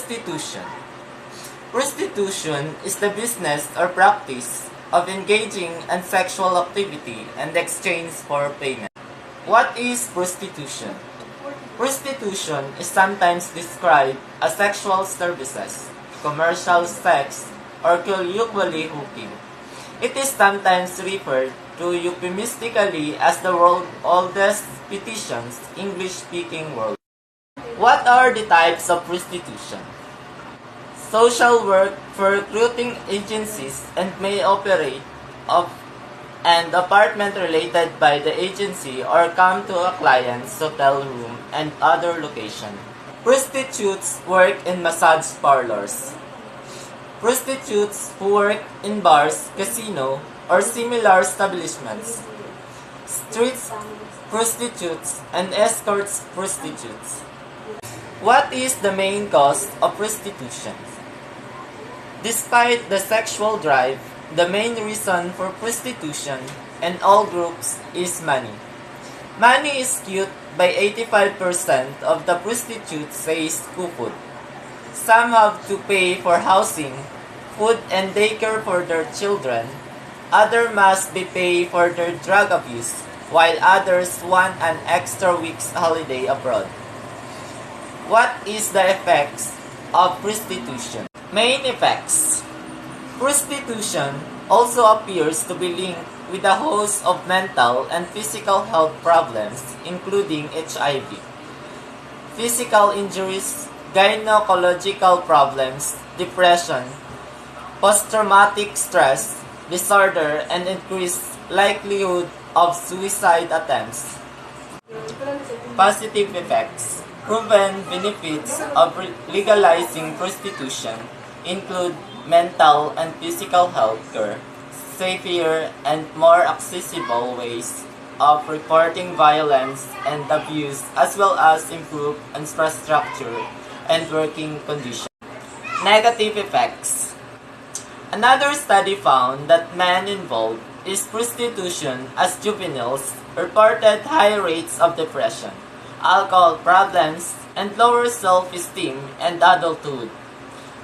Prostitution. Prostitution is the business or practice of engaging in sexual activity and exchange for payment. What is prostitution? Prostitution is sometimes described as sexual services, commercial sex, or colloquially hooking. It is sometimes referred to euphemistically as the world's oldest petitions, English-speaking world. What are the types of prostitution? Social work for recruiting agencies and may operate of an apartment related by the agency or come to a client's hotel room and other location. Prostitutes work in massage parlors. Prostitutes who work in bars, casino, or similar establishments. Street prostitutes and escorts prostitutes. What is the main cause of prostitution? Despite the sexual drive, the main reason for prostitution in all groups is money. Money is skewed by 85% of the prostitutes says food. Some have to pay for housing, food and daycare for their children. Others must be paid for their drug abuse, while others want an extra week's holiday abroad. What is the effects of prostitution? Main effects. Prostitution also appears to be linked with a host of mental and physical health problems, including HIV, physical injuries, gynecological problems, depression, post-traumatic stress disorder, and increased likelihood of suicide attempts. Positive effects. Proven benefits of legalizing prostitution include mental and physical health care, safer and more accessible ways of reporting violence and abuse, as well as improved infrastructure and working conditions. Negative effects. Another study found that men involved in prostitution as juveniles reported high rates of depression, alcohol problems, and lower self-esteem in adulthood.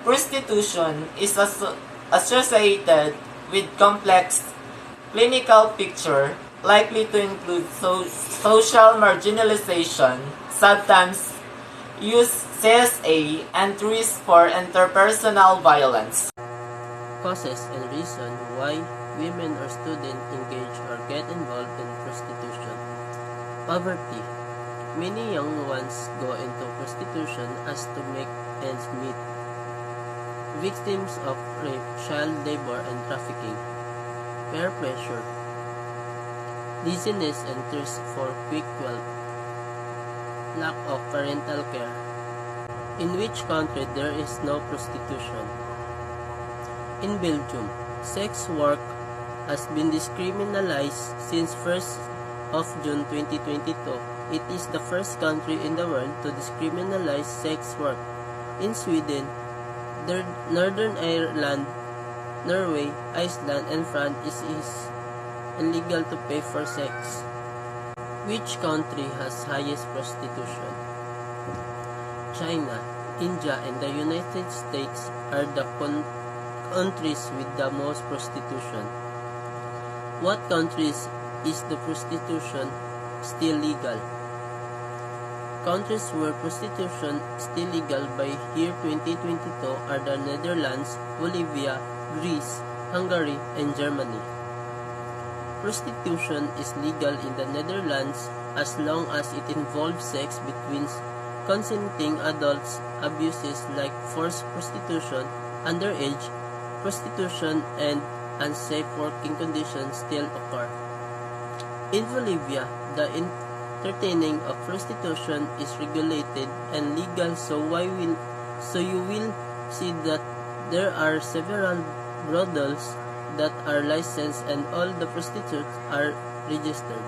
Prostitution is associated with complex clinical picture likely to include social marginalization, substance use, CSA, and risk for interpersonal violence. Causes and reason why women or students engage or get involved in prostitution. Poverty. Many young ones go into prostitution as to make ends meet. Victims of rape, child labor, and trafficking. Peer pressure. Dizziness and thirst for quick wealth. Lack of parental care. In which country there is no prostitution? In Belgium, sex work has been decriminalized since 1st of June 2022. It is the first country in the world to decriminalize sex work. In Sweden, Northern Ireland, Norway, Iceland, and France it is illegal to pay for sex. Which country has highest prostitution? China, India, and the United States are the countries with the most prostitution. What countries is the prostitution still legal? Countries where prostitution is still legal by year 2022 are the Netherlands, Bolivia, Greece, Hungary, and Germany. Prostitution is legal in the Netherlands as long as it involves sex between consenting adults. Abuses like forced prostitution, underage prostitution, and unsafe working conditions still occur. In Bolivia, the entertaining of prostitution is regulated and legal, so you will see that there are several brothels that are licensed and all the prostitutes are registered.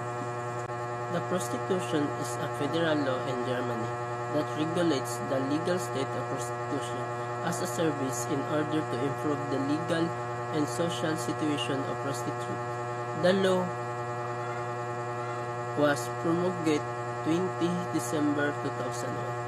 The prostitution is a federal law in Germany that regulates the legal state of prostitution as a service in order to improve the legal and social situation of prostitutes. The law was promulgated 20 December 2001.